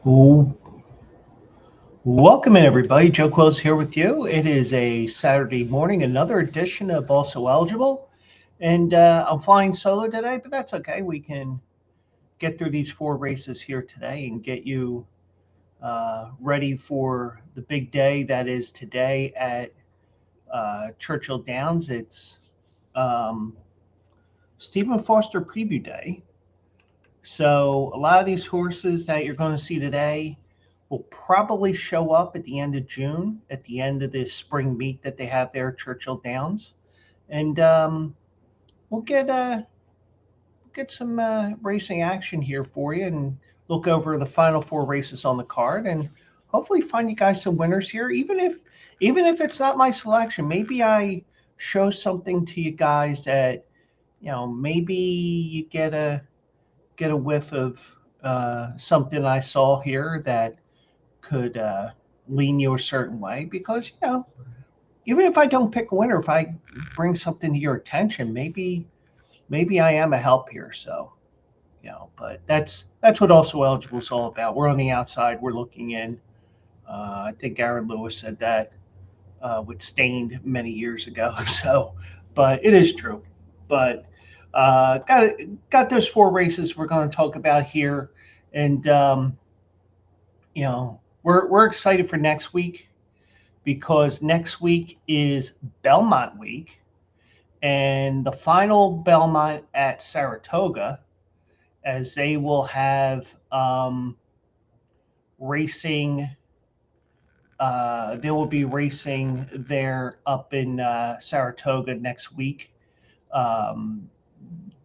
Ooh, welcome in everybody. Joe Quills here with you. It is a Saturday morning, another edition of Also Eligible. And I'm flying solo today, but that's okay. We can get through these four races here today and get you ready for the big day that is today at Churchill Downs. It's um, Stephen Foster Preview Day. So a lot of these horses that you're going to see today will probably show up at the end of June, at the end of the spring meet that they have there at Churchill Downs, and we'll get some racing action here for you, and look over the final four races on the card, and hopefully find you guys some winners here. Even if it's not my selection, maybe I show something to you guys that maybe you get a whiff of something I saw here that could lean you a certain way. Because even if I don't pick a winner, if I bring something to your attention, maybe I am a help here. So but that's what Also Eligible is all about. We're on the outside, we're looking in. I think Aaron Lewis said that with Stained many years ago. So, but it is true. But got those four races we're going to talk about here, and we're excited for next week because next week is Belmont week, and the final Belmont at Saratoga, as they will have racing. They will be racing there up in Saratoga next week. Um,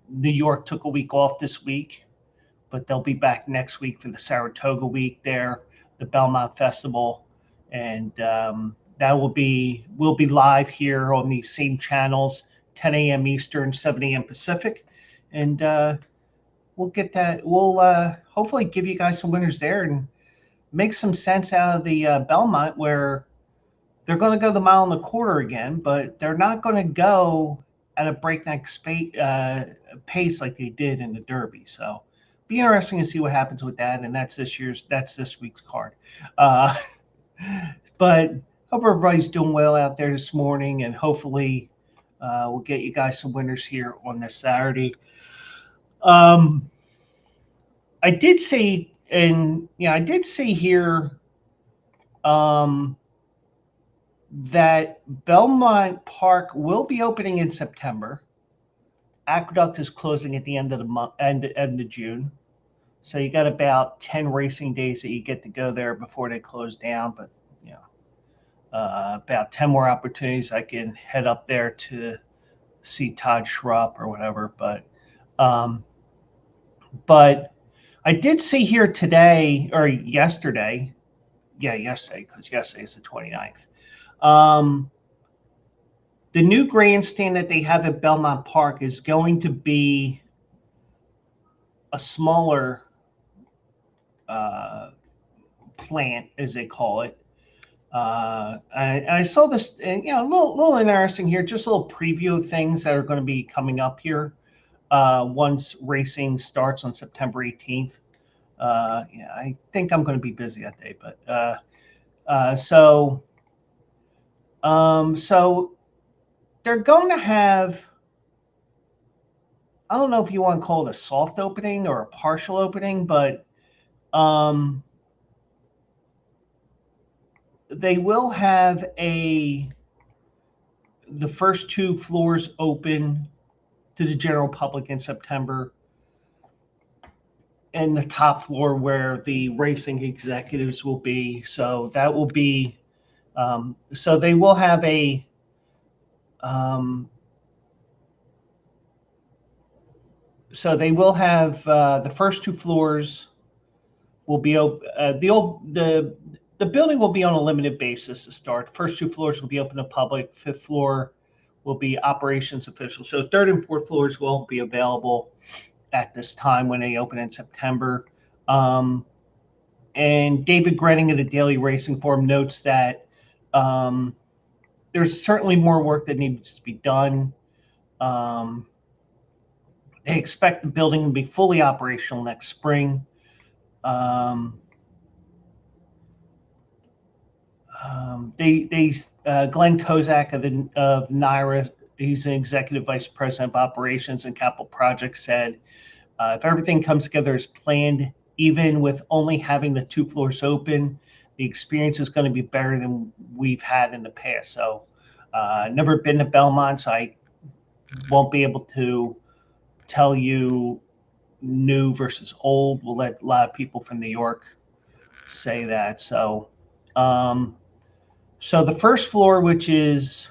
New York took a week off this week, but they'll be back next week for the Saratoga week there, the Belmont Festival, and that will be live here on these same channels, 10 a.m. Eastern, 7 a.m. Pacific, and we'll get that. We'll hopefully give you guys some winners there and make some sense out of the Belmont, where they're going to go the mile and a quarter again, but they're not going to go at a breakneck pace like they did in the Derby. So, be interesting to see what happens with that. And that's this week's card. Uh, but hope everybody's doing well out there this morning, and hopefully we'll get you guys some winners here on this Saturday. Um, I did see, and I did see here. Um, that Belmont Park will be opening in September. Aqueduct is closing at the end of the month, end of June. So you got about 10 racing days that you get to go there before they close down. But about 10 more opportunities I can head up there to see Todd Schrupp or whatever. Um, but I did see here today or yesterday. Yeah, yesterday, because yesterday is the 29th. The new grandstand that they have at Belmont Park is going to be a smaller uh, plant, as they call it. I saw this, and a little interesting here. Just a little preview of things that are going to be coming up here once racing starts on September 18th. I think I'm going to be busy that day, but so they're going to have. I don't know if you want to call it a soft opening or a partial opening, but um, they will have the first two floors open to the general public in September, and the top floor where the racing executives will be. So that will be. So they will have a. So they will have the first two floors will be open. The building will be on a limited basis to start. First two floors will be open to public. Fifth floor will be operations officials. So third and fourth floors won't be available at this time when they open in September. And David Grenning of the Daily Racing Form notes that there's certainly more work that needs to be done. They expect the building to be fully operational next spring. Glenn Kozak of NIRA, he's an executive vice president of operations and capital projects, said if everything comes together as planned, even with only having the 2 floors open, the experience is going to be better than we've had in the past. So never been to Belmont, so I won't be able to tell you new versus old. We'll let a lot of people from New York say that. So so the first floor, which is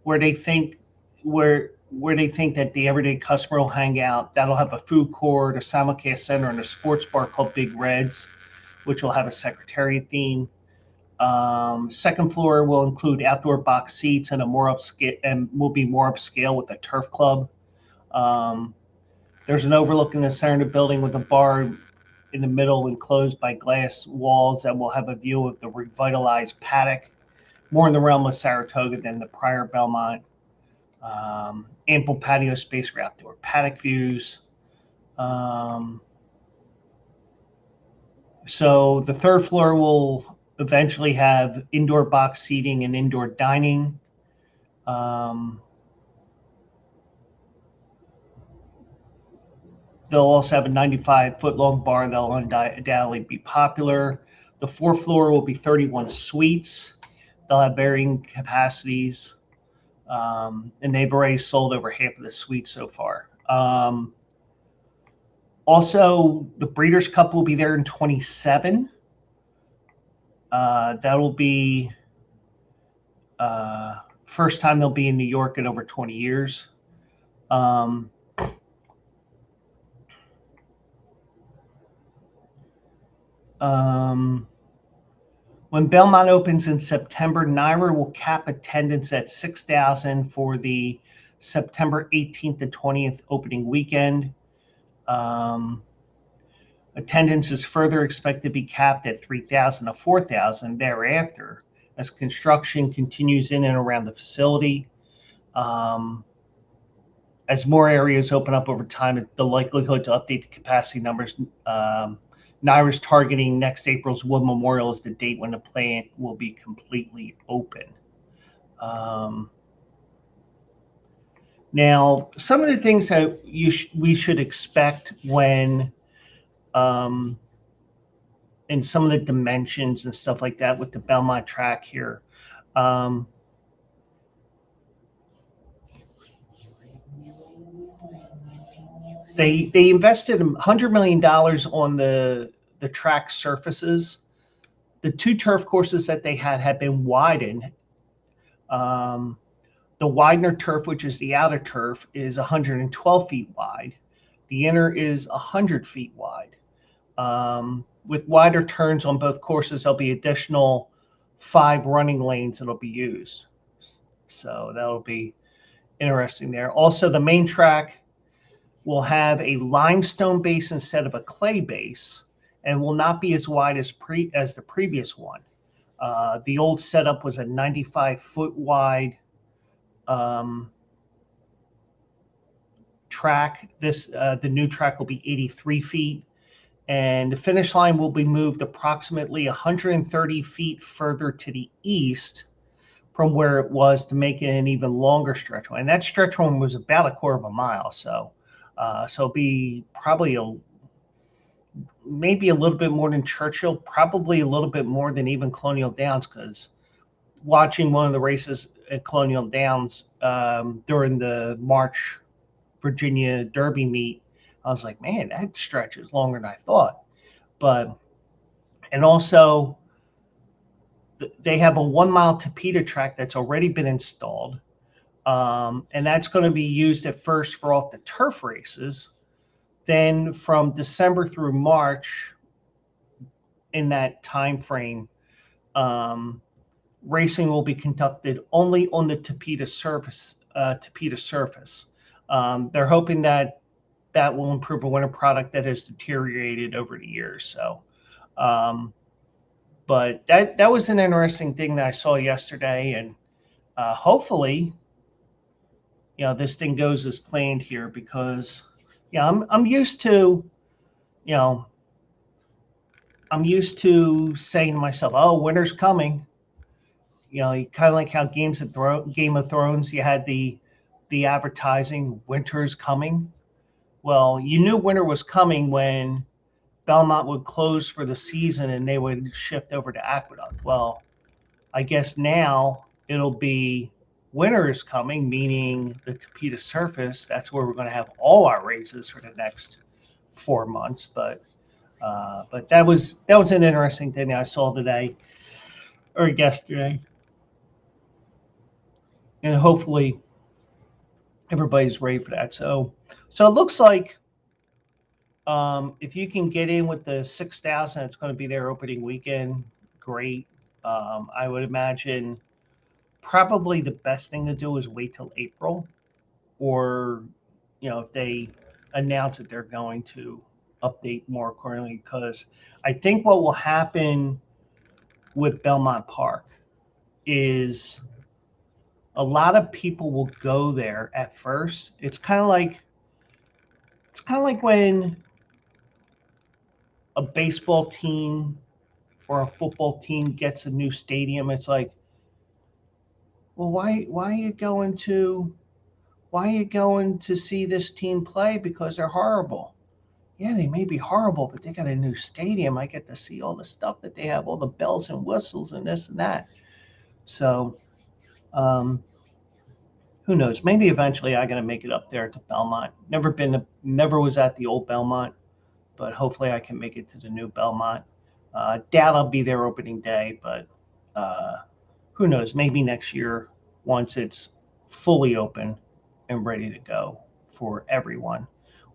where they think that the everyday customer will hang out, that'll have a food court, a simulcast center, and a sports bar called Big Reds, which will have a Secretariat theme. Second floor will include outdoor box seats and will be more upscale with a turf club. There's an overlook in the center of the building with a bar in the middle enclosed by glass walls that will have a view of the revitalized paddock, more in the realm of Saratoga than the prior Belmont. Ample patio space for outdoor paddock views. So the third floor will eventually have indoor box seating and indoor dining. They'll also have a 95-foot-long bar that'll undoubtedly be popular. The fourth floor will be 31 suites. They'll have varying capacities, and they've already sold over half of the suites so far. Also, the Breeders' Cup will be there in 27. That'll be first time they'll be in New York in over 20 years. When Belmont opens in September, NIRA will cap attendance at 6,000 for the September 18th to 20th opening weekend. Attendance is further expected to be capped at 3,000 to 4,000 thereafter as construction continues in and around the facility. As more areas open up over time, the likelihood to update the capacity numbers. NIRA's targeting next April's Wood Memorial as the date when the plant will be completely open. Now, some of the things that we should expect when, and some of the dimensions and stuff like that with the Belmont track here. They invested $100 million on the track surfaces. The 2 turf courses that they had been widened. The Widener turf, which is the outer turf, is 112 feet wide. The inner is 100 feet wide. With wider turns on both courses, there'll be additional 5 running lanes that'll be used. So that'll be interesting there. Also, the main track will have a limestone base instead of a clay base and will not be as wide as the previous one. The old setup was a 95-foot wide track. The new track will be 83 feet, and the finish line will be moved approximately 130 feet further to the east from where it was to make it an even longer stretch run. And that stretch run was about a quarter of a mile, so it'll be probably maybe a little bit more than Churchill, probably a little bit more than even Colonial Downs, because watching one of the races at Colonial Downs during the March Virginia Derby meet, I was like, man, that stretch is longer than I thought. And also, they have a 1-mile Tapeta track that's already been installed. And that's going to be used at first for off the turf races. Then from December through March, in that time frame, racing will be conducted only on the Tapeta surface. They're hoping that will improve a winter product that has deteriorated over the years. So, but that was an interesting thing that I saw yesterday, and hopefully, this thing goes as planned here, because I'm used to, I'm used to saying to myself, oh, winter's coming. kind of like how Game of Thrones, you had the advertising, winter's coming. Well, you knew winter was coming when Belmont would close for the season and they would shift over to Aqueduct. Well, I guess now it'll be winter is coming, meaning the Tapeta surface. That's where we're going to have all our races for the next 4 months. But that was an interesting thing that I saw today or yesterday, and hopefully everybody's ready for that. So it looks like if you can get in with the 6,000, it's going to be their opening weekend. Great. I would imagine probably the best thing to do is wait till April, or if they announce that they're going to update more accordingly, because I think what will happen with Belmont Park is a lot of people will go there at first. It's kind of like when a baseball team or a football team gets a new stadium. It's like, well, why are you going to see this team play? Because they're horrible. Yeah, they may be horrible, but they got a new stadium. I get to see all the stuff that they have, all the bells and whistles and this and that. So, who knows? Maybe eventually I'm gonna make it up there to Belmont. Never was at the old Belmont, but hopefully I can make it to the new Belmont. Doubt I'll be there opening day, but who knows? Maybe next year once it's fully open and ready to go for everyone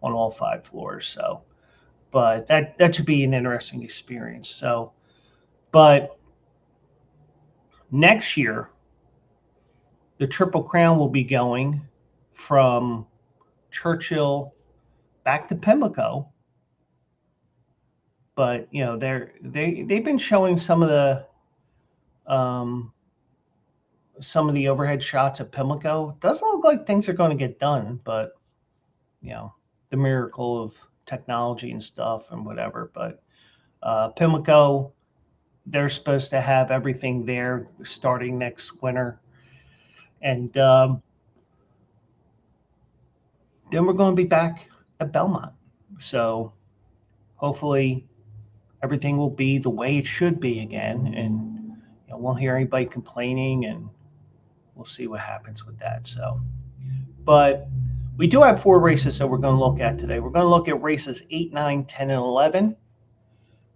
on all 5 floors. So, but that should be an interesting experience. So, but next year, the Triple Crown will be going from Churchill back to Pimlico. But they've been showing some of the overhead shots of Pimlico. Doesn't look like things are going to get done, but the miracle of technology and stuff and whatever. But Pimlico, they're supposed to have everything there starting next winter, and then we're going to be back at Belmont. So hopefully everything will be the way it should be again, and won't hear anybody complaining, and we'll see what happens with that. So, but we do have 4 races that we're going to look at today. We're going to look at races 8, 9, 10, and 11.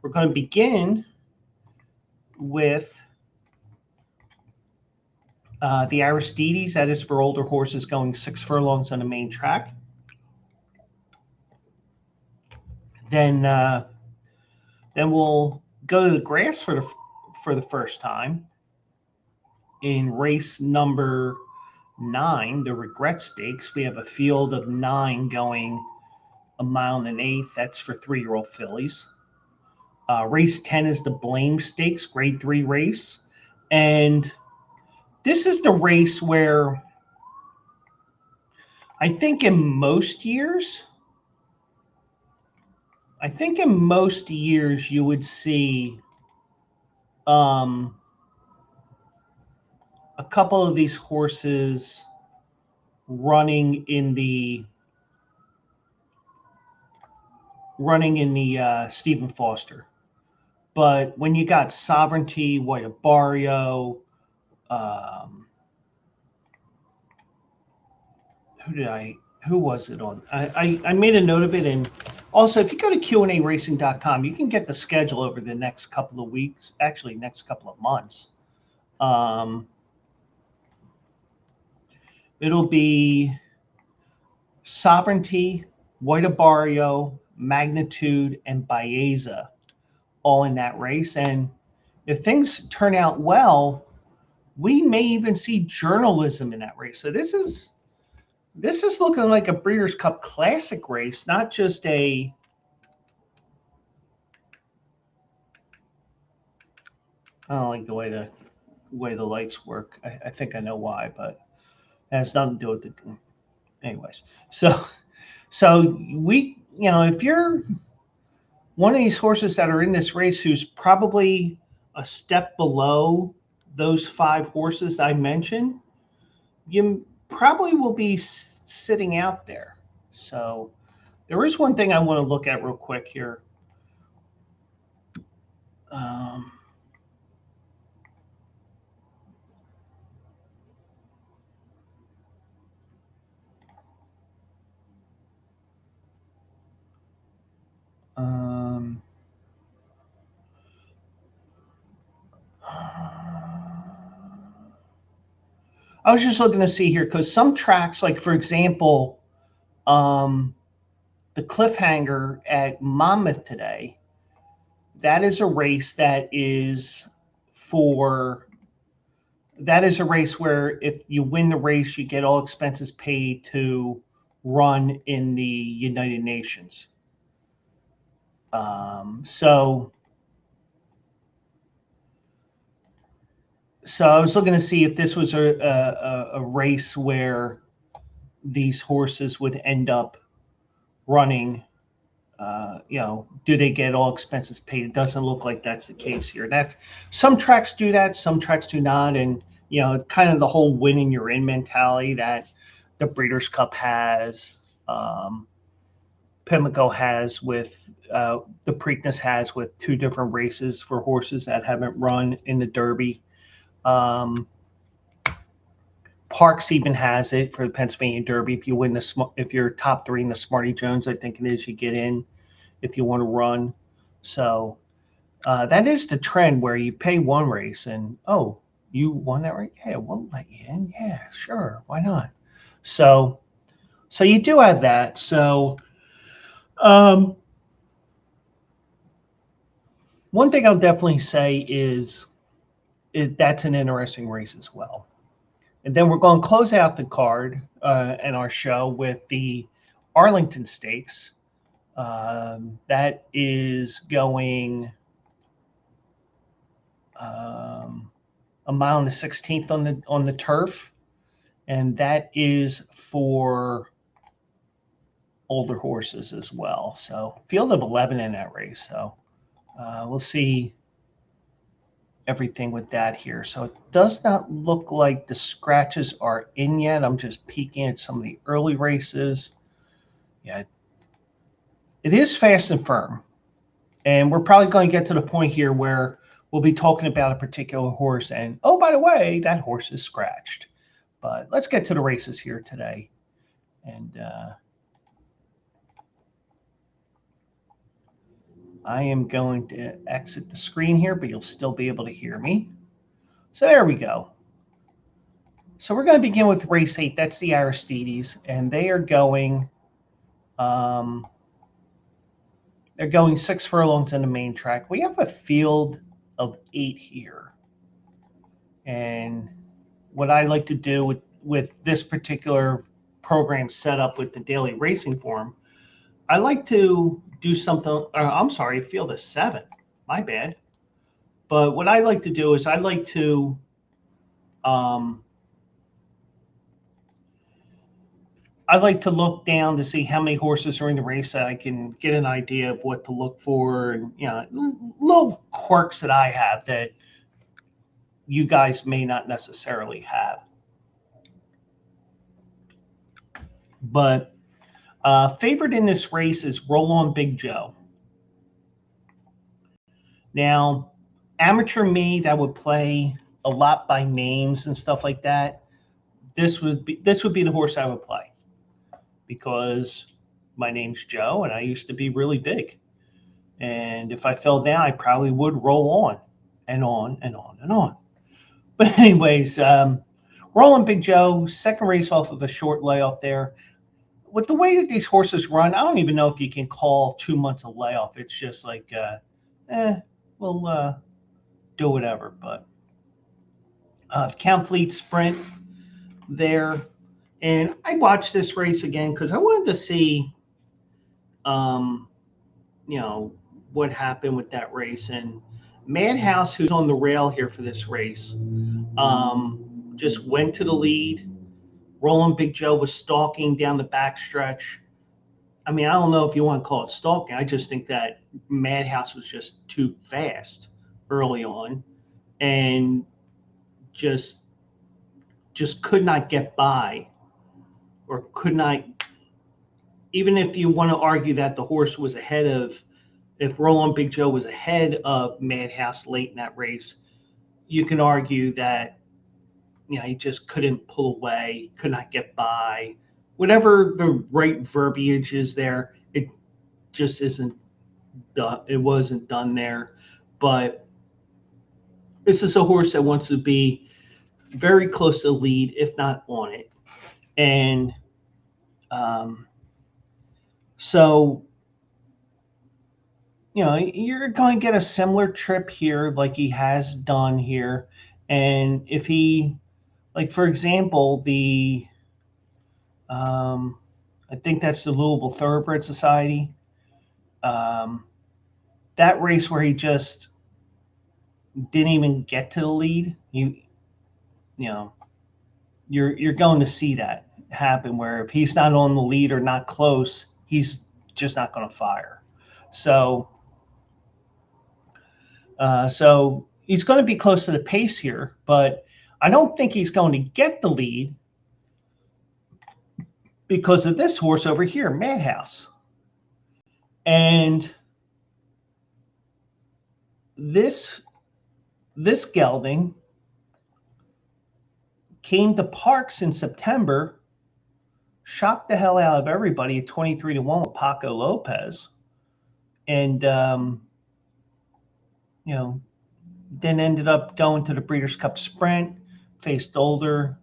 We're going to begin with the Aristides. That is for older horses going 6 furlongs on the main track. Then we'll go to the grass for the first time in race number 9, the Regret Stakes. We have a field of 9 going 1 1/8 miles. That's for 3-year-old fillies. Race 10 is the Blame Stakes, Grade 3 race, and this is the race where I think in most years you would see a couple of these horses running in the Stephen Foster. But when you got Sovereignty, White Barrio, who was it on? I made a note of it, and also if you go to QandARacing.com, you can get the schedule over the next couple of weeks, actually next couple of months. It'll be Sovereignty, White Barrio, Magnitude, and Baeza all in that race. And if things turn out well, we may even see journalism in that race. So this is looking like a Breeders' Cup Classic race, not just a I don't like the way the lights work. I think I know why, but it has nothing to do with it. Anyways, so we, if you're one of these horses that are in this race who's probably a step below those 5 horses I mentioned, you probably will be sitting out there. So there is one thing I want to look at real quick here. Um, um, I was just looking to see here because some tracks, like for example, um, the cliffhanger at Monmouth today, that is a race for that is a race where if you win the race, you get all expenses paid to run in the United Nations. So I was looking to see if this was a race where these horses would end up running. Do they get all expenses paid? It doesn't look like that's the case here. That's some tracks do that, some tracks do not, and kind of the whole winning you're in mentality that the Breeders' Cup has, Pimlico has with the Preakness has with 2 different races for horses that haven't run in the Derby. Parks even has it for the Pennsylvania Derby. If you win if you're top 3 in the Smarty Jones, I think it is, you get in if you want to run. So that is the trend where you pay one race and, oh, you won that race? Yeah, we'll let you in. Yeah, sure. Why not? So you do have that. So one thing I'll definitely say is that's an interesting race as well. And then we're going to close out the card and our show with the Arlington Stakes. That is going a mile and the 16th on the turf, and that is for older horses as well. So field of 11 in that race. So we'll see everything with that here. So it does not look like the scratches are in yet. I'm just peeking at some of the early races. Yeah, it is fast and firm. And we're probably going to get to the point here where we'll be talking about a particular horse and, oh, by the way, that horse is scratched. But let's get to the races here today. And I am going to exit the screen here, but you'll still be able to hear me. So there we go. So we're going to begin with race 8. That's the Aristides, and they are going. They're going 6 furlongs in the main track. We have a field of 8 here, and what I like to do with this particular program set up with the daily racing form, I like to do something. I'm sorry, field of 7. My bad. But what I like to do is I like to look down to see how many horses are in the race so I can get an idea of what to look for and little quirks that I have that you guys may not necessarily have. But favored in this race is Roll On Big Joe. Now, amateur me that would play a lot by names and stuff like that, this would be the horse I would play because my name's Joe and I used to be really big. And if I fell down, I probably would roll on and on and on and on. But anyways, Rolling Big Joe, second race off of a short layoff there. With the way that these horses run, I don't even know if you can call 2 months a layoff. It's just like, we'll do whatever. But Count Fleet Sprint there. And I watched this race again because I wanted to see, what happened with that race. And Madhouse, who's on the rail here for this race, just went to the lead. Rolling Big Joe was stalking down the backstretch. I mean, I don't know if you want to call it stalking. I just think that Madhouse was just too fast early on. And just could not get by, or could not, even if you want to argue that the horse was ahead of, if Roland Big Joe was ahead of Madhouse late in that race, you can argue that, he just couldn't pull away, could not get by. Whatever the right verbiage is there, it just isn't done. It wasn't done there. But this is a horse that wants to be very close to the lead, if not on it. And so, you're going to get a similar trip here like he has done here. And if he, like, for example, I think that's the Louisville Thoroughbred Society, that race where he just didn't even get to the lead, you're going to see that happen, where if he's not on the lead or not close, he's just not going to fire. So he's going to be close to the pace here, but I don't think he's going to get the lead because of this horse over here, Madhouse. And this gelding came to Parks in September, shocked the hell out of everybody at 23-1 with Paco Lopez, and then ended up going to the Breeders' Cup Sprint, faced older,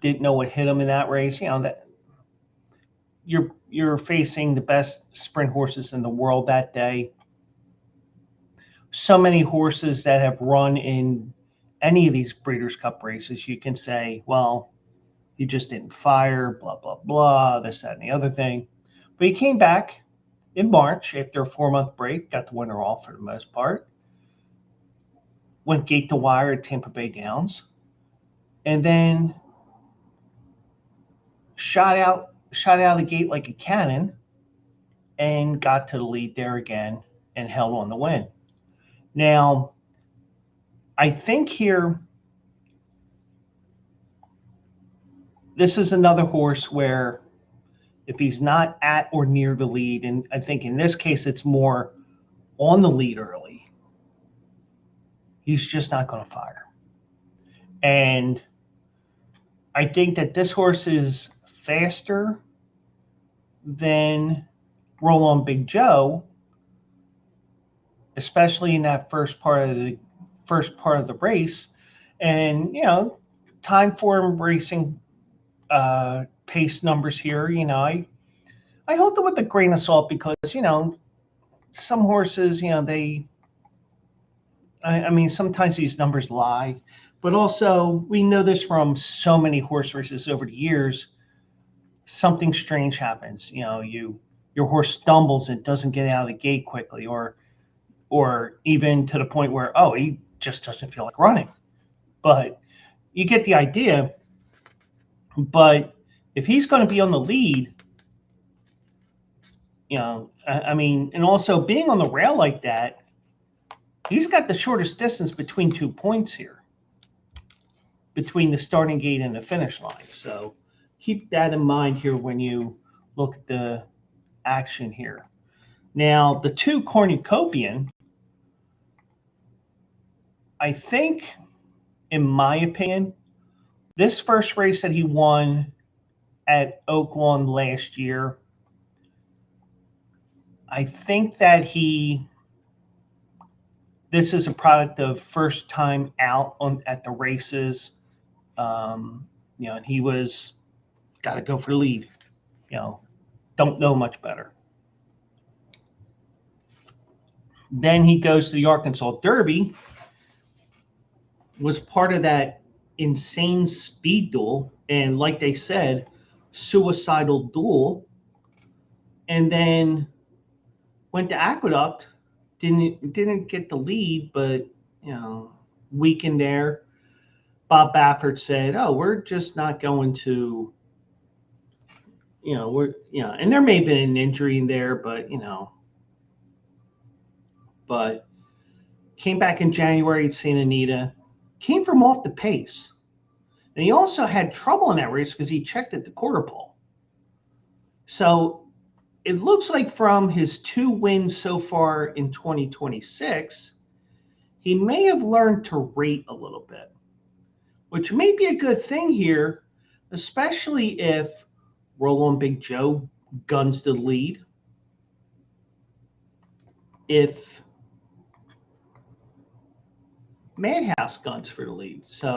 didn't know what hit him in that race. That you're facing the best sprint horses in the world that day. So many horses that have run in any of these Breeders' Cup races, you can say, well, he just didn't fire, blah, blah, blah, this, that, and the other thing. But he came back in March after a 4-month break, got the winner off for the most part, went gate to wire at Tampa Bay Downs, and then shot out of the gate like a cannon and got to the lead there again and held on the win. Now, I think here, this is another horse where if he's not at or near the lead, and I think in this case it's more on the lead early, he's just not going to fire. And I think that this horse is faster than Roland Big Joe, especially in that first part of the race. And time form racing pace numbers here, I hold them with a grain of salt because some horses, sometimes these numbers lie, but also we know this from so many horse races over the years. Something strange happens. Your horse stumbles and doesn't get out of the gate quickly, or even to the point where, he just doesn't feel like running. But you get the idea. But if he's going to be on the lead, and also being on the rail like that, he's got the shortest distance between 2 points here, between the starting gate and the finish line. So keep that in mind here when you look at the action here. Now, the 2 cornucopian, I think, in my opinion, this first race that he won at Oaklawn last year, I think that this is a product of first time out at the races. And he was got to go for the lead. Don't know much better. Then he goes to the Arkansas Derby, was part of that insane speed duel, and like they said, suicidal duel, and then went to Aqueduct, didn't get the lead, but weekend there. Bob Baffert said, we're just not going to, and there may have been an injury in there, but came back in January at Santa Anita, came from off the pace. And he also had trouble in that race because he checked at the quarter pole. So it looks like from his 2 wins so far in 2026, he may have learned to rate a little bit, which may be a good thing here, especially if Roll-On Big Joe guns to the lead. If Madhouse guns for the lead. So,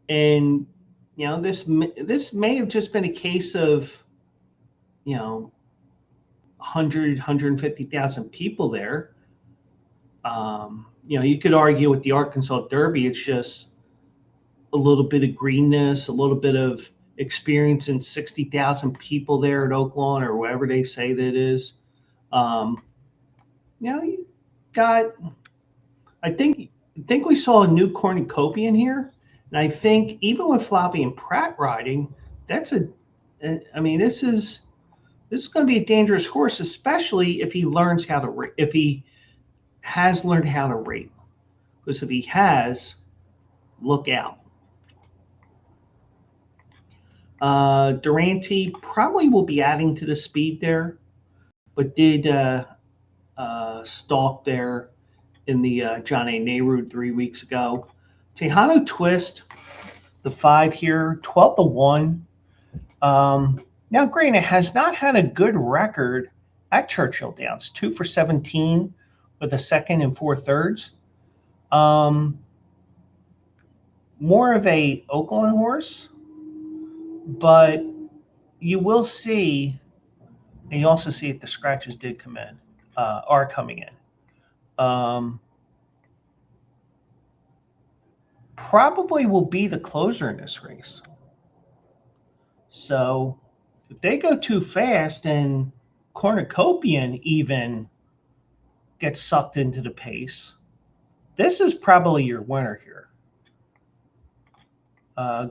and you know, this may have just been a case of, you know, 150,000 people there. You know, you could argue with the Arkansas Derby, it's just a little bit of greenness, a little bit of experience in 60,000 people there at Oaklawn or wherever they say that it is. You know, you got, I think we saw a new cornucopia in here. And I think even with Flavian Pratt riding, I mean, this is going to be a dangerous horse, especially if he learns how to, if he has learned how to rate. Because if he has, look out. Durante probably will be adding to the speed there, but did stalk there in the John A. Nehru 3 weeks ago. Tejano Twist, the 5 here, 12-1. Now, granted, has not had a good record at Churchill Downs, 2 for 17 with a second and 4 thirds. More of a Oaklawn horse, but you will see, and you also see if the scratches did come in, are coming in. Probably will be the closer in this race. So if they go too fast and Cornucopian even gets sucked into the pace, this is probably your winner here.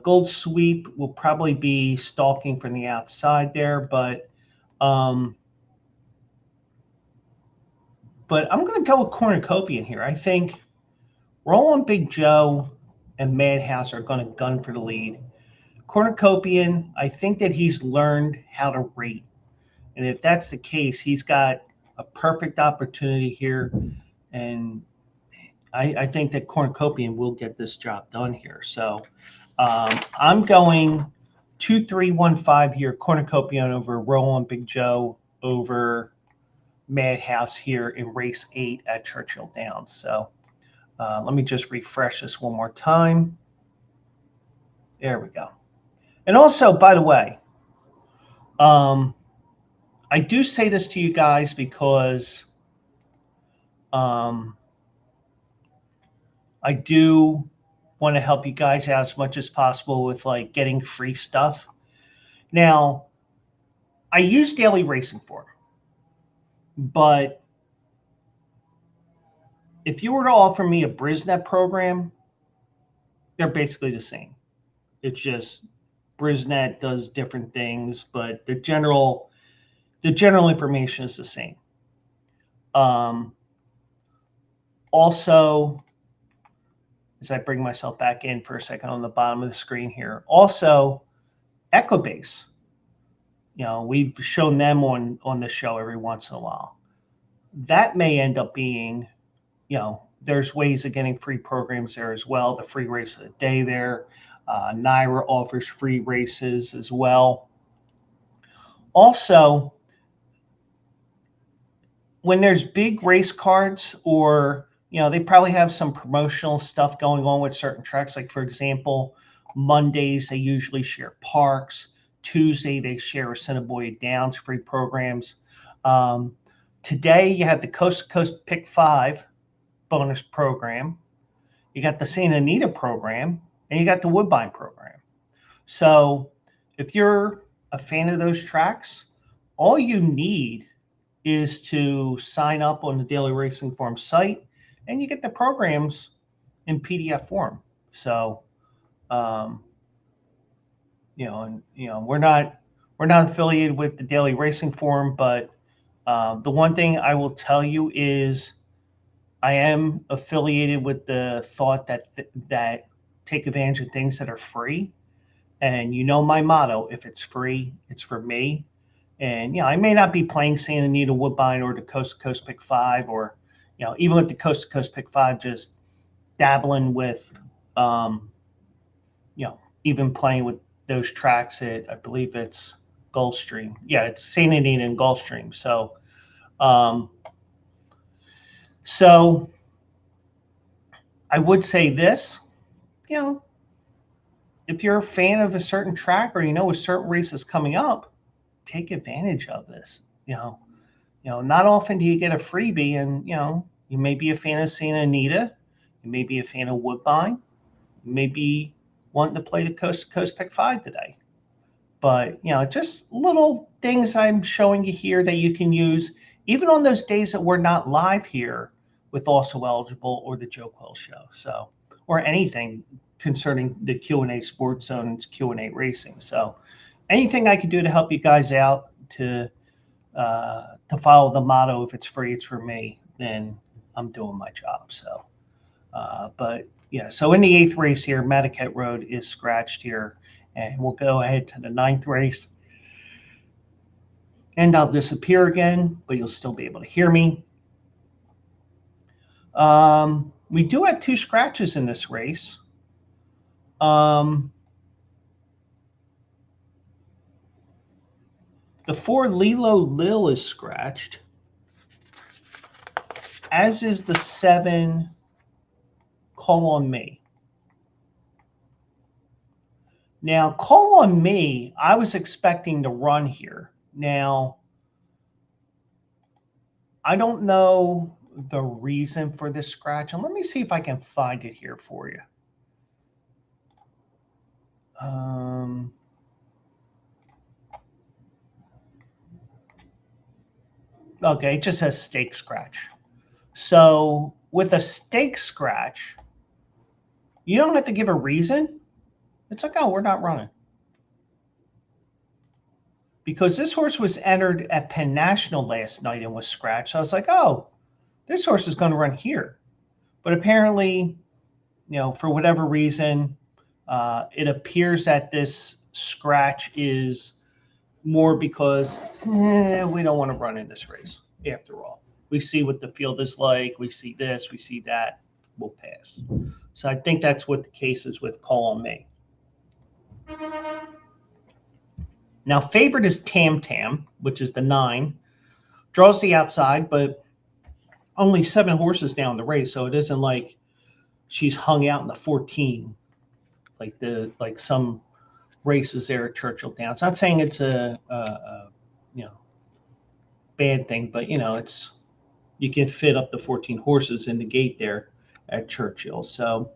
Gold Sweep will probably be stalking from the outside there, but I'm going to go with Cornucopian here. I think Roll-On Big Joe and Madhouse are going to gun for the lead. Cornucopian, I think that he's learned how to rate. And if that's the case, he's got a perfect opportunity here. And I think that Cornucopian will get this job done here. So I'm going 2-3-1-5 here. Cornucopian over Roll-On Big Joe over Madhouse here in race 8 at Churchill Downs. So let me just refresh this one more time. There we go. And also, by the way, I do say this to you guys because I do want to help you guys out as much as possible with like getting free stuff. Now, I use Daily Racing Form, but if you were to offer me a Brisnet program, they're basically the same. It's just Brisnet does different things, but the general information is the same. Also, as I bring myself back in for a second on the bottom of the screen here, also Equibase. You know, we've shown them on the show every once in a while. That may end up being, you know, there's ways of getting free programs there as well. The free race of the day there. Naira offers free races as well. Also, when there's big race cards, or you know, they probably have some promotional stuff going on with certain tracks. Like for example, Mondays they usually share Parks. Tuesday they share Assiniboia Downs free programs. Today you have the Coast to Coast Pick 5 bonus program. You got the Santa Anita program, and you got the Woodbine program. So if you're a fan of those tracks, all you need is to sign up on the Daily Racing Form site, and you get the programs in PDF form. So, we're not affiliated with the Daily Racing Form, but the one thing I will tell you is I am affiliated with the thought that take advantage of things that are free. And you know my motto: if it's free, it's for me. And I may not be playing Santa Anita Woodbine or the Coast to Coast Pick Five, or even with the Coast to Coast Pick Five, just dabbling with, um, even playing with those tracks at, I believe it's Gulfstream. Yeah, it's Santa Anita and Gulfstream. Um, so I would say this, you know, if you're a fan of a certain track, or a certain race is coming up, take advantage of this. Not often do you get a freebie, and you may be a fan of Santa Anita, you may be a fan of Woodbine, you may be wanting to play the Coast to Coast Pick Five today. But just little things I'm showing you here that you can use even on those days that we're not live here with Also Eligible or the Joe Quill Show. So, or anything concerning the Q&A Sports Zone and Q&A Racing. So, anything I can do to help you guys out to follow the motto, if it's free, it's for me, then I'm doing my job. So, but yeah, so in the 8th race here, Madaket Road is scratched here, and we'll go ahead to the 9th race. And I'll disappear again, but you'll still be able to hear me. We do have 2 scratches in this race. The 4 Lilo Lil is scratched, as is the 7 Call on Me. Now, Call on Me, I was expecting to run here. Now, I don't know the reason for this scratch, and let me see if I can find it here for you. Okay, it just says stake scratch. So with a stake scratch, you don't have to give a reason. It's like, oh, we're not running. Because this horse was entered at Penn National last night and was scratched. So I was like, oh, this horse is going to run here. But apparently, for whatever reason, it appears that this scratch is more because we don't want to run in this race after all. We see what the field is like. We see this, we see that. We'll pass. So I think that's what the case is with Call on Me. Now, favorite is Tam Tam, which is the 9. Draws the outside, but only 7 horses now in the race, so it isn't like she's hung out in the 14, like some races there at Churchill Downs. Not saying it's a bad thing, but it's, you can fit up to 14 horses in the gate there at Churchill. So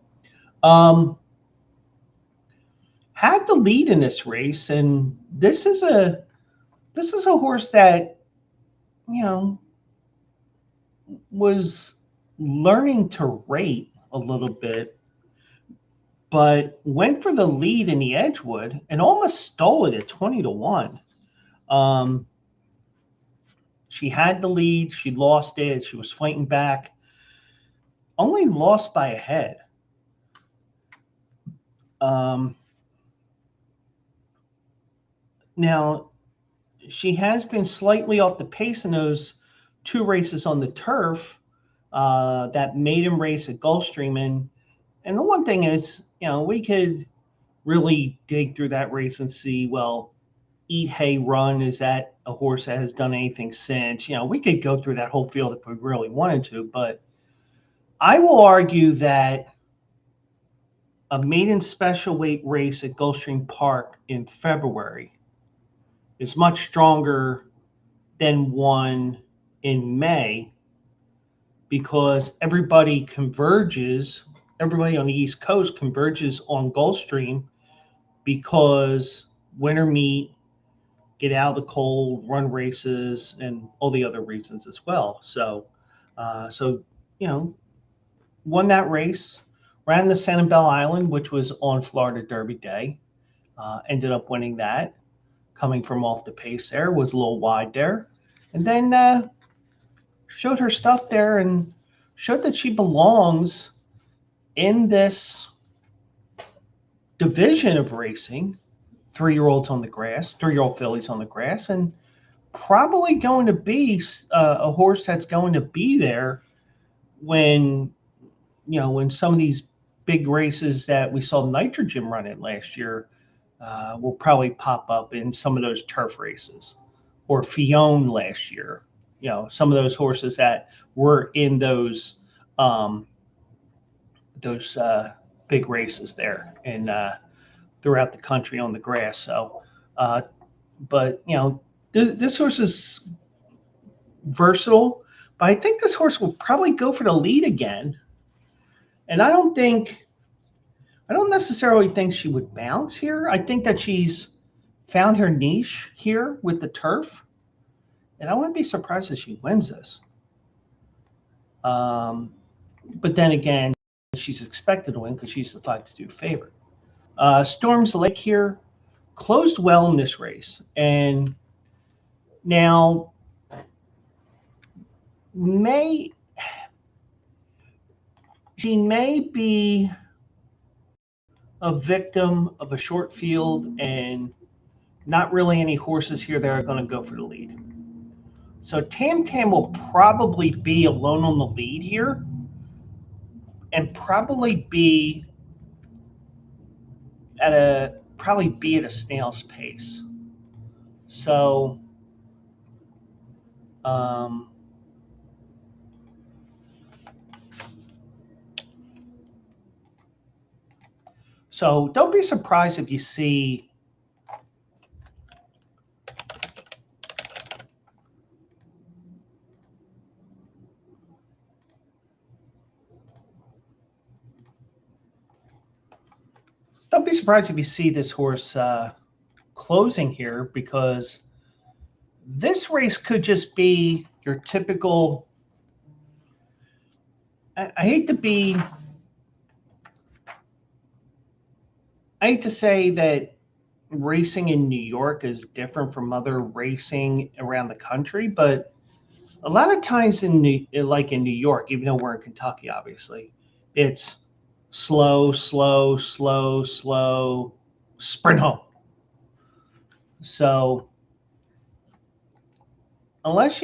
had the lead in this race, and this is a horse that was learning to rate a little bit, but went for the lead in the Edgewood and almost stole it at 20-1. She had the lead, she lost it, she was fighting back, only lost by a head. Now, she has been slightly off the pace in those 2 races on the turf, that maiden race at Gulfstream. And the one thing is, we could really dig through that race and see, well, Eat Hay Run, is that a horse that has done anything since? We could go through that whole field if we really wanted to, but I will argue that a maiden special weight race at Gulfstream Park in February is much stronger than one in May, because everybody on the East Coast converges on Gulfstream, because winter meet, get out of the cold, run races, and all the other reasons as well. So, won that race, ran the Sanibel Island, which was on Florida Derby Day, ended up winning that, coming from off the pace there, was a little wide there, and then showed her stuff there and showed that she belongs in this division of racing. 3-year-olds on the grass, 3-year-old fillies on the grass, and probably going to be a horse that's going to be there when when some of these big races that we saw Nitrogen run in last year will probably pop up in some of those turf races, or Fion last year. Some of those horses that were in those big races there and throughout the country on the grass. So, but this horse is versatile, but I think this horse will probably go for the lead again. And I don't necessarily think she would bounce here. I think that she's found her niche here with the turf, and I wouldn't be surprised if she wins this. But then again, she's expected to win because she's the 5-2 favorite. Storms Lake here closed well in this race, and now she may be a victim of a short field and not really any horses here that are going to go for the lead. So Tam Tam will probably be alone on the lead here and probably be at a snail's pace. So so don't be surprised if you see this horse closing here, because this race could just be your typical. I hate to say that racing in New York is different from other racing around the country, but a lot of times in New York, even though we're in Kentucky, obviously, it's slow, sprint home. So unless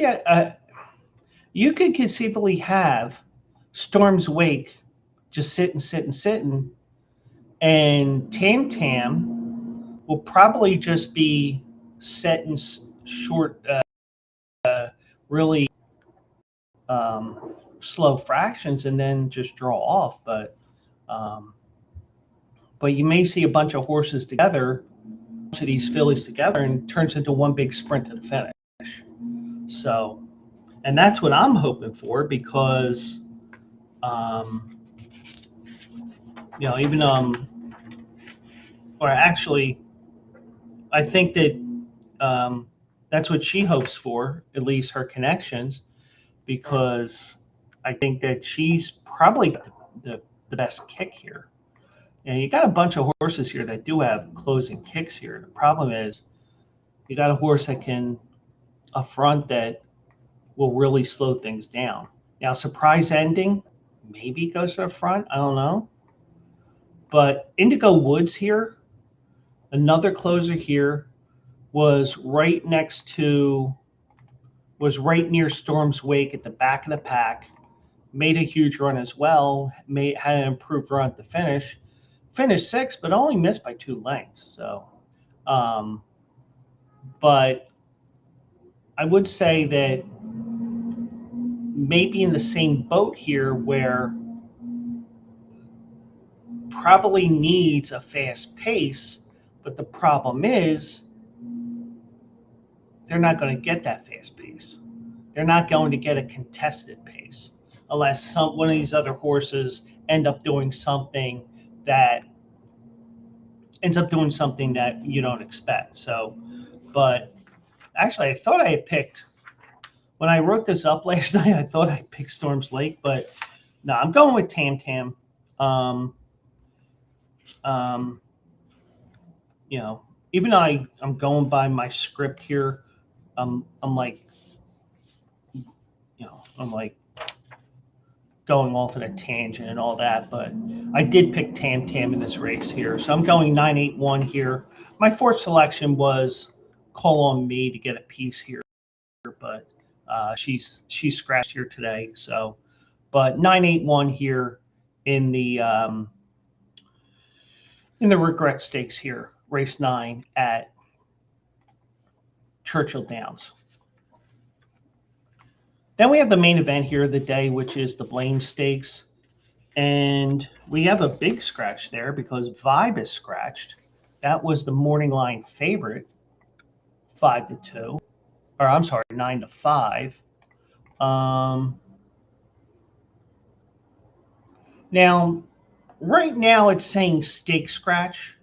you could conceivably have Storm's Wake just sitting, and Tam Tam will probably just be set in short, really slow fractions, and then just draw off. But you may see a bunch of horses together, to these fillies together, and it turns into one big sprint to the finish. So, and that's what I'm hoping for, because even or actually, I think that that's what she hopes for, at least her connections, because I think that she's probably got the best kick here. And you got a bunch of horses here that do have closing kicks here. The problem is you got a horse that can up front that will really slow things down. Now, Surprise Ending maybe goes to the front. I don't know. But Indigo Woods here, another closer here, was right near Storm's Wake at the back of the pack, made a huge run as well, had an improved run at the finish, finished 6th, but only missed by 2 lengths. So, but I would say that maybe in the same boat here, where probably needs a fast pace, but the problem is they're not going to get that fast pace. They're not going to get a contested pace unless one of these other horses ends up doing something that you don't expect. So, but actually, I thought I had picked, when I wrote this up last night, I thought I picked Storms Lake, but no, I'm going with Tam Tam. Even though I'm going by my script here, I'm like, going off in a tangent and all that, but I did pick Tam Tam in this race here. So I'm going 981 here. My fourth selection was Call on Me to get a piece here, but she's scratched here today. So, but 981 here in the regret stakes here, race 9 at Churchill Downs. Then we have the main event here of the day, which is the Blaine Stakes. And we have a big scratch there because Vibe is scratched. That was the morning line favorite, 5-2. Or I'm sorry, 9-5. Now, right now it's saying stake scratch.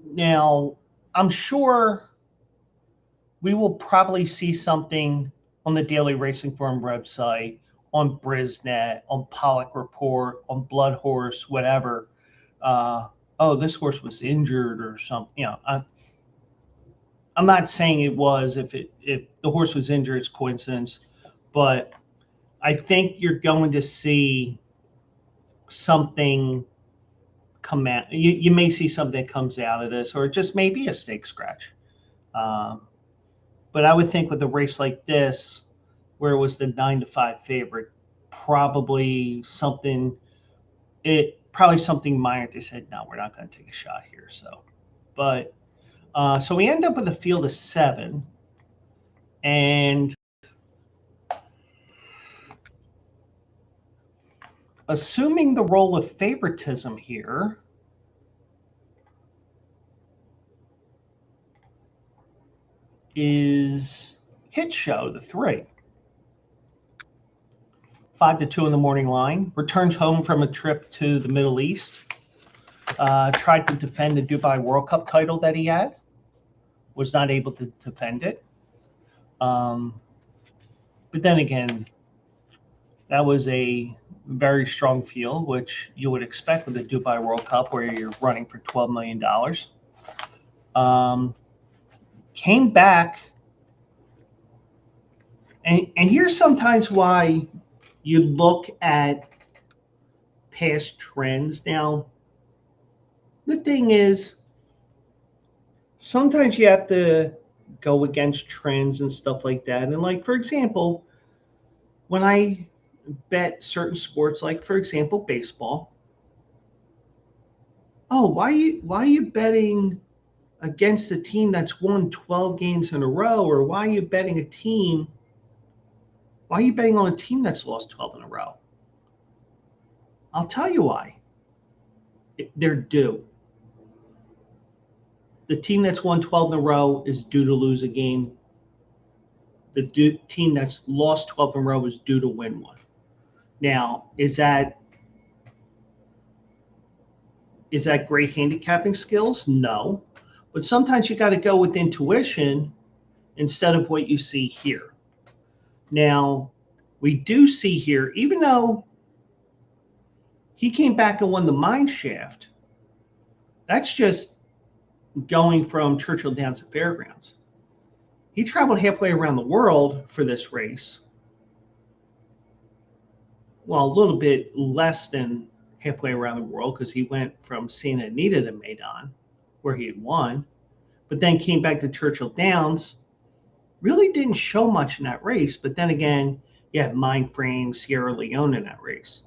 Now, I'm sure we will probably see something on the Daily Racing Form website, on Brisnet, on Pollock Report, on Blood Horse, whatever. Oh, this horse was injured or something. You know, I'm not saying it was. If the horse was injured, it's coincidence. But I think you're going to see something come out. You may see something that comes out of this, or it just may be a stake scratch. But I would think with a race like this, where it was the 9-5 favorite, probably something minor. They said, no, we're not going to take a shot here. So, but so we end up with a field of 7, and assuming the role of favoritism here, is Hit Show, the 3. 5-2 in the morning line. Returns home from a trip to the Middle East. Tried to defend the Dubai World Cup title that he had. Was not able to defend it. But then again, that was a very strong field, which you would expect with the Dubai World Cup, where you're running for $12 million. Came back. And here's sometimes why you look at past trends. Now, the thing is, sometimes you have to go against trends and stuff like that. And like, for example, when I bet certain sports, like for example, baseball, why are you betting against a team that's won 12 games in a row? Or why are you betting on a team that's lost 12 in a row? I'll tell you why. They're due. The team that's won 12 in a row is due to lose a game. The team that's lost 12 in a row is due to win one. Now, is that great handicapping skills? No. But sometimes you got to go with intuition instead of what you see here. Now, we do see here, even though he came back and won the mine shaft, that's just going from Churchill Downs to Fairgrounds. He traveled halfway around the world for this race. Well, a little bit less than halfway around the world, because he went from Santa Anita to Maidan, where he had won, but then came back to Churchill Downs. Really didn't show much in that race, but then again, you have Mindframe, Sierra Leone in that race.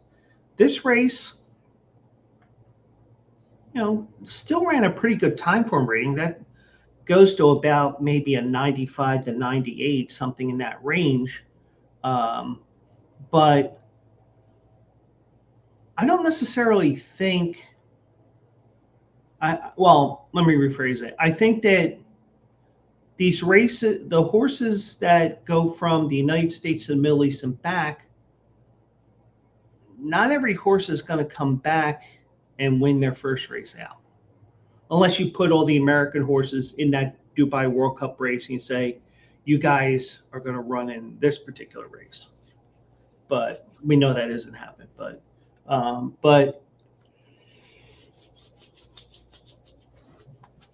This race, still ran a pretty good time form rating. That goes to about maybe a 95 to 98, something in that range. But I don't necessarily think, let me rephrase it. I think that these races, the horses that go from the United States to the Middle East and back, not every horse is going to come back and win their first race out. Unless you put all the American horses in that Dubai World Cup race and you say, you guys are going to run in this particular race. But we know that isn't happening. But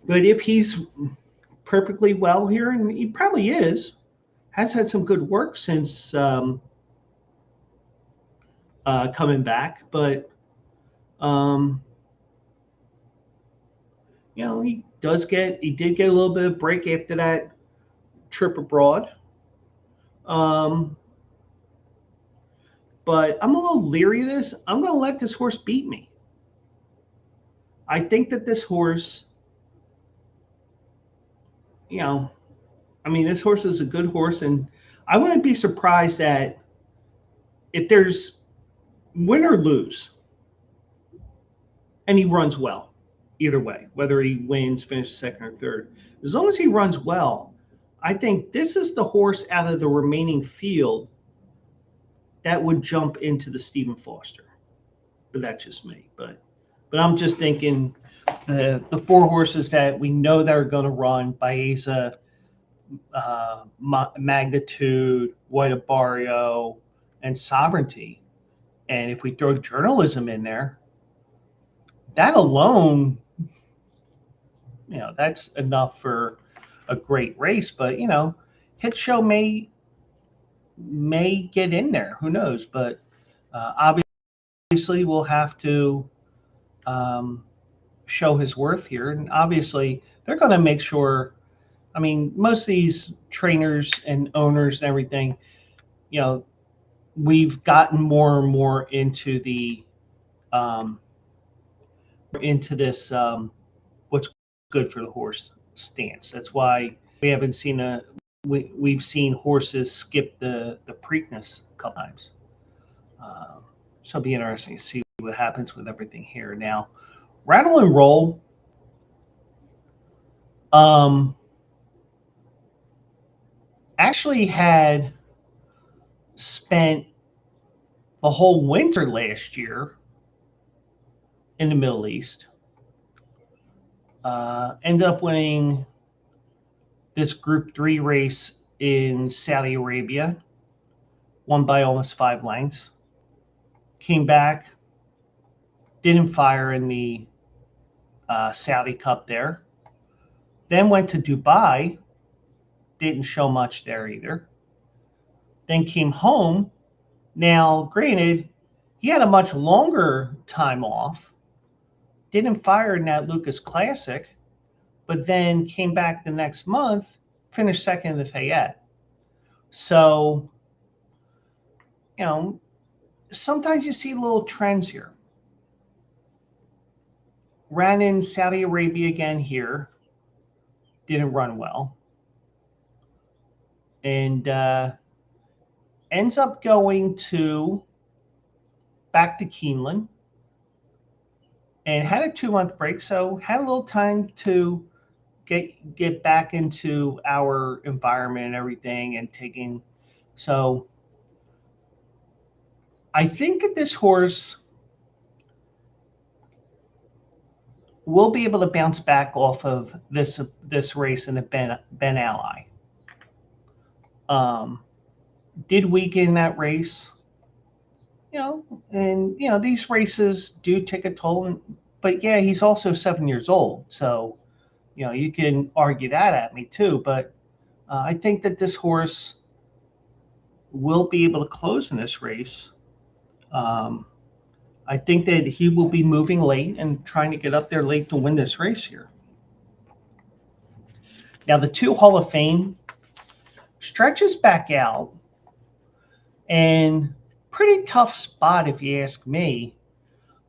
if he's perfectly well here, and he probably is, has had some good work since coming back. But he did get a little bit of break after that trip abroad. But I'm a little leery of this. I'm going to let this horse beat me. I think that this horse, this horse is a good horse, and I wouldn't be surprised that if there's win or lose, and he runs well, either way, whether he wins, finishes second or third, as long as he runs well, I think this is the horse out of the remaining field that would jump into the Stephen Foster. But that's just me. But I'm just thinking the four horses that we know that are going to run: Baeza, Magnitude, White Barrio, and Sovereignty. And if we throw journalism in there, that alone, that's enough for a great race. But Hit Show may get in there. Who knows? But obviously, we'll have to show his worth here, and obviously, they're going to make sure. Most of these trainers and owners and everything, we've gotten more and more into the this what's good for the horse stance. That's why we haven't seen we've seen horses skip the Preakness a couple times. So it'll be interesting to see what happens with everything here. Now, Rattle and Roll. Actually had spent the whole winter last year in the Middle East. Ended up winning this Group 3 race in Saudi Arabia, won by almost 5 lengths. Came back, didn't fire in the Saudi Cup there. Then went to Dubai, didn't show much there either. Then came home. Now, granted, he had a much longer time off, didn't fire in that Lucas Classic, but then came back the next month, finished second in the Fayette. So, sometimes you see little trends here. Ran in Saudi Arabia again here, didn't run well. And ends up going back to Keeneland and had a 2-month break, so had a little time to get back into our environment and everything and taking. So I think that this horse will be able to bounce back off of this race in the Ben Ally. Did weaken that race, and these races do take a toll. But yeah, he's also 7 years old, so you can argue that at me too. But I think that this horse will be able to close in this race. I think that he will be moving late and trying to get up there late to win this race here. Now, the 2 Hall of Fame stretches back out, and pretty tough spot, if you ask me,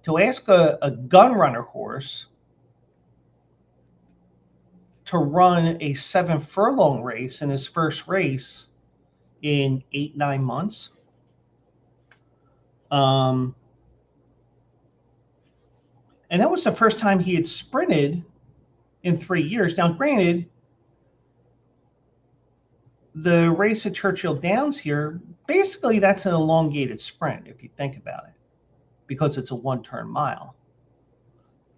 to ask a gun runner horse to run a 7 furlong race in his first race in 8-9 months. And that was the first time he had sprinted in 3 years. Now, granted, the race at Churchill Downs here, basically that's an elongated sprint, if you think about it, because it's a 1-turn mile.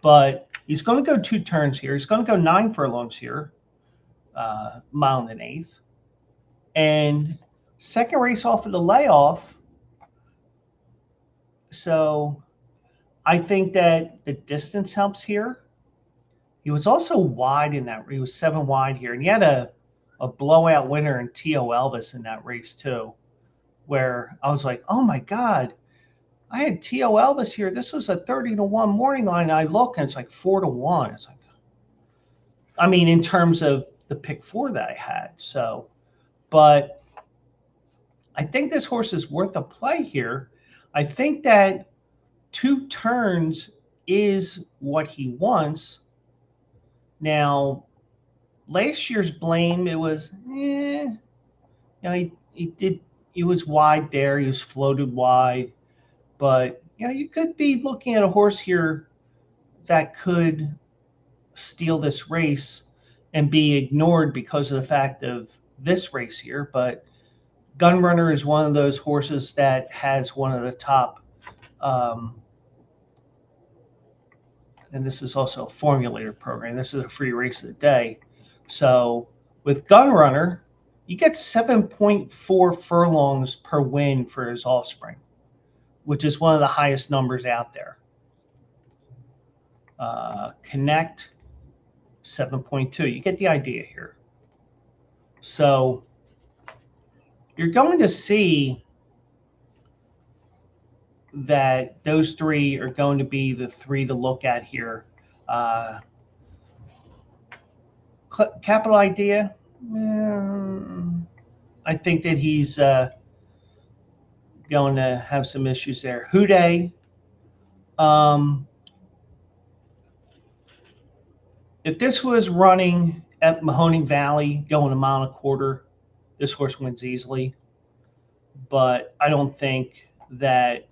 But he's going to go 2 turns here. He's going to go 9 furlongs here, mile and an eighth. And second race off of the layoff. So I think that the distance helps here. He was also wide in that. He was 7 wide here. And he had a blowout winner in T.O. Elvis in that race too, where I was like, oh my God, I had T.O. Elvis here. This was a 30-1 morning line. I look and it's like 4-1. It's like, I mean, in terms of the pick 4 that I had. So, but I think this horse is worth a play here. I think that 2 turns is what he wants. Now, last year's Blame, it was, you know, he was wide there. He was floated wide. But, you know, you could be looking at a horse here that could steal this race and be ignored because of the fact of this race here. But Gunrunner is one of those horses that has one of the top, and this is also a formulator program. This is a free race of the day. So with Gunrunner, you get 7.4 furlongs per win for his offspring, which is one of the highest numbers out there. Connect, 7.2. You get the idea here. So you're going to see that those 3 are going to be the 3 to look at here. Capital Idea, I think that he's going to have some issues there. Houday, if this was running at Mahoning Valley, going a mile and a quarter, this horse wins easily. But I don't think that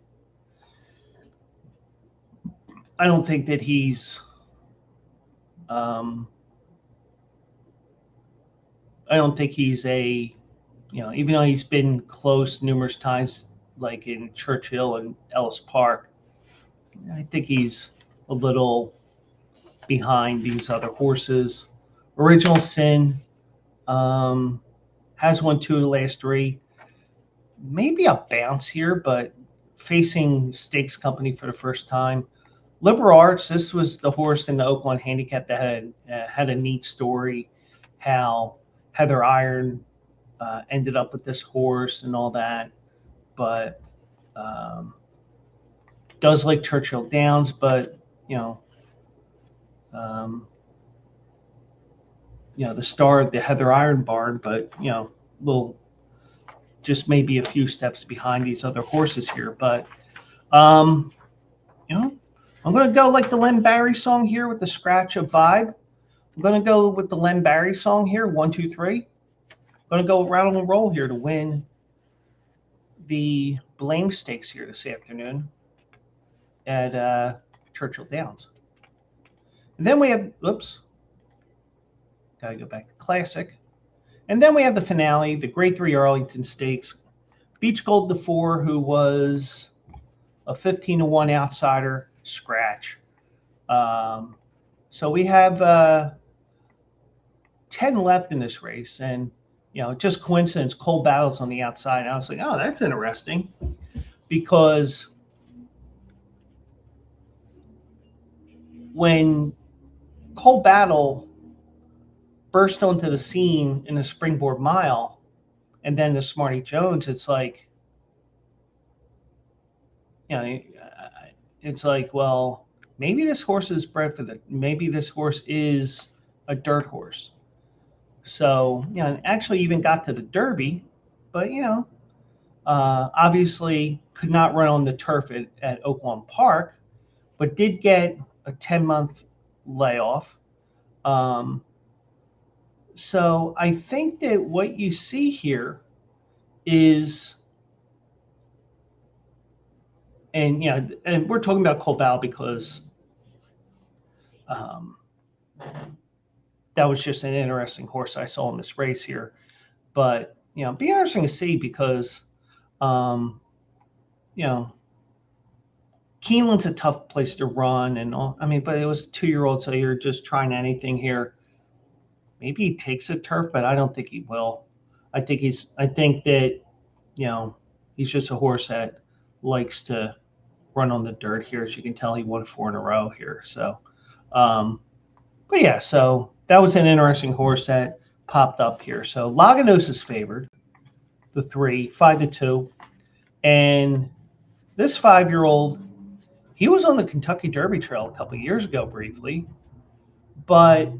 he's I don't think he's a, you know, even though he's been close numerous times, like in Churchill and Ellis Park, I think he's a little behind these other horses. Original Sin has won 2 of the last 3. Maybe a bounce here, but facing Stakes Company for the first time. Liberal Arts, this was the horse in the Oakland Handicap that had a neat story, how Heather Iron ended up with this horse and all that, but does like Churchill Downs, but the star of the Heather Iron barn, but little just maybe a few steps behind these other horses here, but I'm going to go like the Len Barry song here with the scratch of vibe. I'm going to go with the Len Barry song here, 1, 2, 3. I'm going to go rattle and roll here to win the Blame Stakes here this afternoon at Churchill Downs. And then we have, oops, got to go back to Classic. And then we have the finale, the Grade 3 Arlington Stakes. Beach Gold to 4, who was a 15-1 outsider, scratch. So we have 10 left in this race, and just coincidence, Cold Battle's on the outside. And I was like, oh, that's interesting, because when Cold Battle burst onto the scene in the Springboard Mile, and then the Smarty Jones, it's like, it's like, well, maybe this horse is bred for maybe this horse is a dirt horse. So, and actually even got to the Derby, but, obviously could not run on the turf at Oaklawn Park, but did get a 10-month layoff. So I think that what you see here is, and and we're talking about Cold Battle because that was just an interesting horse I saw in this race here. But be interesting to see because Keeneland's a tough place to run and all. I mean, but it was a 2-year-old, so you're just trying anything here. Maybe he takes a turf, but I don't think he will. I think that he's just a horse that likes to run on the dirt here. As you can tell, he won 4 in a row here. So, but yeah, so that was an interesting horse that popped up here. So Laganos is favored, the 3, 5-2, and This 5-year-old, he was on the Kentucky Derby Trail a couple of years ago briefly, but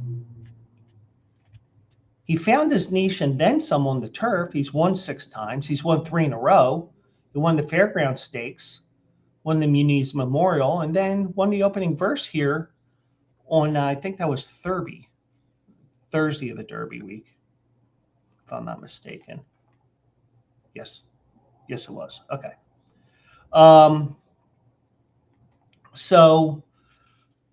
he found his niche and then some on the turf. He's won 6 times. He's won 3 in a row. He won the Fairground Stakes, won the Muniz Memorial, and then won the opening verse here on, I think that was Thursday of the Derby week, if I'm not mistaken. Yes, it was. Okay. So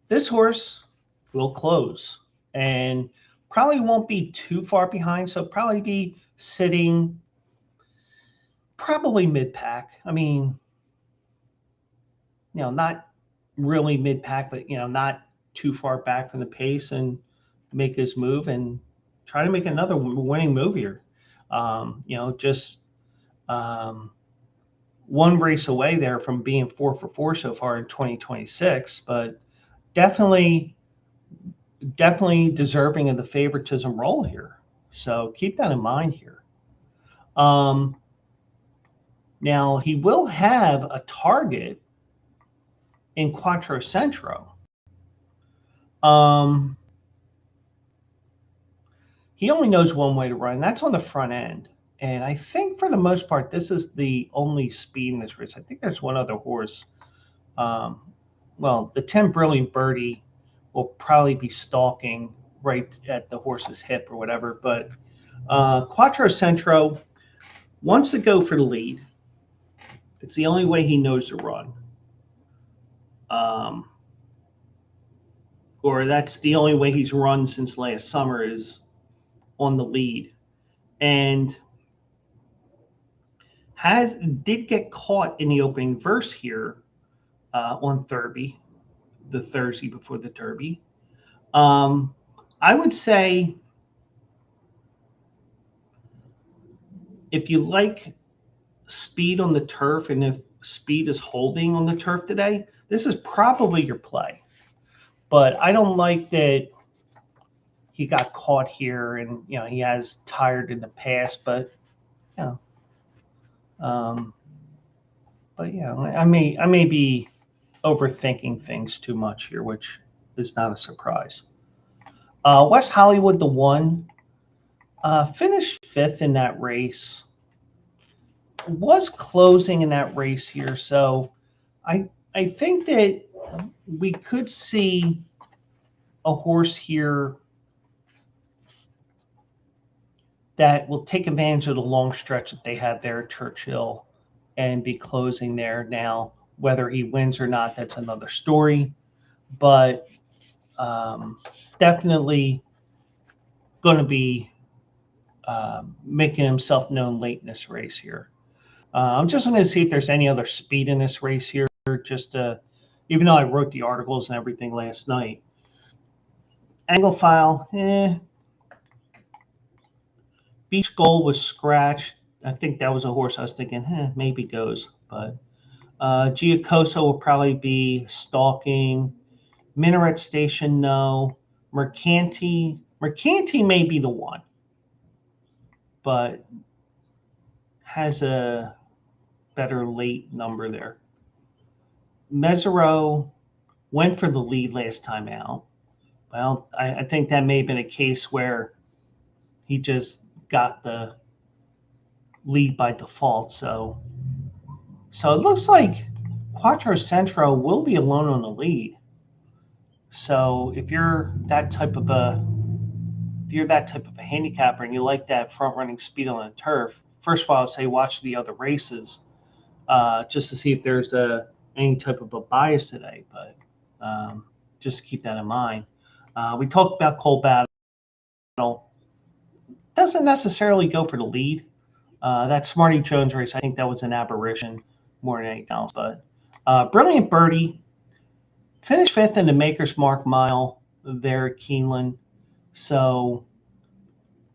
this horse will close and probably won't be too far behind. So probably be sitting probably mid-pack. I mean, not really mid-pack, but, not too far back from the pace, and make his move and try to make another winning move here. Just one race away there from being 4 for 4 so far in 2026, but definitely deserving of the favoritism role here. So keep that in mind here. Now he will have a target in Quattro Centro. He only knows one way to run. That's on the front end. And I think for the most part, this is the only speed in this race. I think there's one other horse. The 10 Brilliant Birdie will probably be stalking right at the horse's hip or whatever. But Quattro Centro wants to go for the lead. It's the only way he knows to run. Or that's the only way he's run since last summer, is on the lead. And did get caught in the opening verse here on Thursday, the Thursday before the Derby. I would say if you like speed on the turf, and if speed is holding on the turf today, this is probably your play. But I don't like that he got caught here, and he has tired in the past. But I may be overthinking things too much here, which is not a surprise. West Hollywood, the 1, finished 5th in that race. Was closing in that race here, so I think that we could see a horse here that will take advantage of the long stretch that they have there at Churchill and be closing there. Now, whether he wins or not, that's another story, but definitely going to be making himself known late in this race here. I'm just going to see if there's any other speed in this race here, even though I wrote the articles and everything last night. Anglophile, Beach Gold was scratched. I think that was a horse I was thinking, maybe goes. But Giacosa will probably be stalking. Minaret Station, no. Mercanti may be the one, but has a better late number there. Mesereau went for the lead last time out. Well, I think that may have been a case where he just got the lead by default. So it looks like Quattro Centro will be alone on the lead. So if you're that type of a handicapper and you like that front running speed on the turf, first of all, I'd say watch the other races just to see if there's any type of a bias today. But just keep that in mind. We talked about Cold Battle. Doesn't necessarily go for the lead. That Smarty Jones race, I think that was an aberration more than anything else. But Brilliant Birdie finished 5th in the Maker's Mark Mile there at Keeneland. So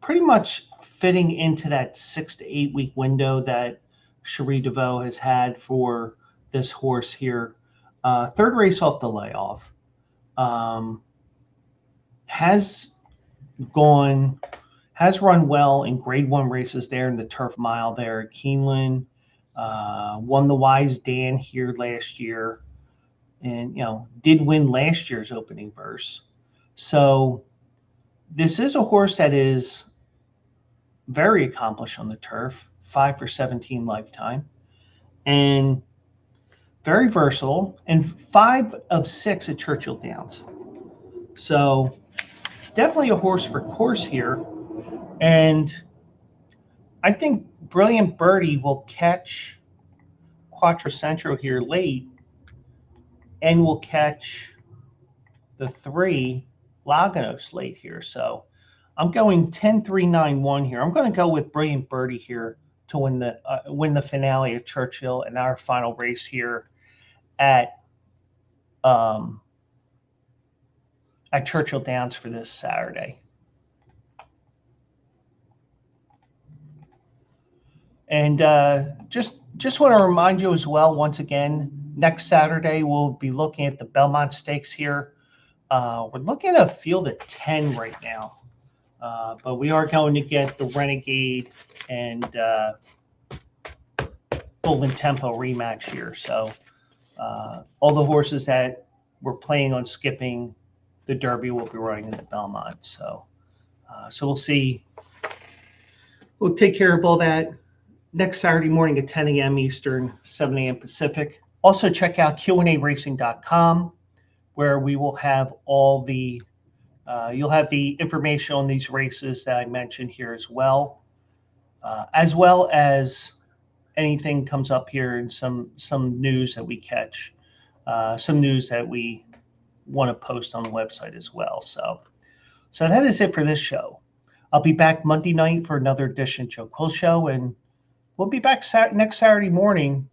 pretty much fitting into that 6 to 8 week window that Cherie DeVaux has had for this horse here. Third race off the layoff. Has run well in grade 1 races there in the turf mile there at Keeneland. Won the Wise Dan here last year, and did win last year's opening verse. So this is a horse that is very accomplished on the turf, 5 for 17 lifetime, and very versatile, and 5 of 6 at Churchill Downs. So definitely a horse for course here. And I think Brilliant Birdie will catch Quattrocentro here late, and will catch the 3 Laganos late here. So I'm going 10-3-9-1 here. I'm going to go with Brilliant Birdie here to win the finale at Churchill and our final race here at Churchill Downs for this Saturday. And just want to remind you as well, once again, next Saturday we'll be looking at the Belmont Stakes here. We're looking at a field of 10 right now. But we are going to get the Renegade and Golden Tempo rematch here. So all the horses that we're planning on skipping the Derby will be running in the Belmont. So we'll see. We'll take care of all that next Saturday morning at 10 a.m. Eastern, 7 a.m. Pacific. Also check out QandARacing.com, where we will have all the you'll have the information on these races that I mentioned here as well as anything comes up here and some news that we catch, some news that we want to post on the website as well. So that is it for this show. I'll be back Monday night for another edition of Joe Quill Show, and we'll be back next Saturday morning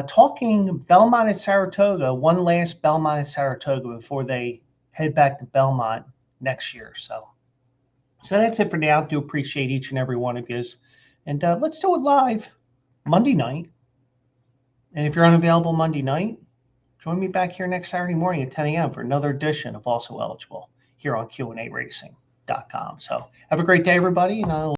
talking Belmont at Saratoga, one last Belmont at Saratoga before they head back to Belmont next year. So that's it for now. I do appreciate each and every one of you. And let's do it live Monday night. And if you're unavailable Monday night, join me back here next Saturday morning at 10 a.m. for another edition of Also Eligible here on QandARacing.com. So have a great day, everybody, and I'll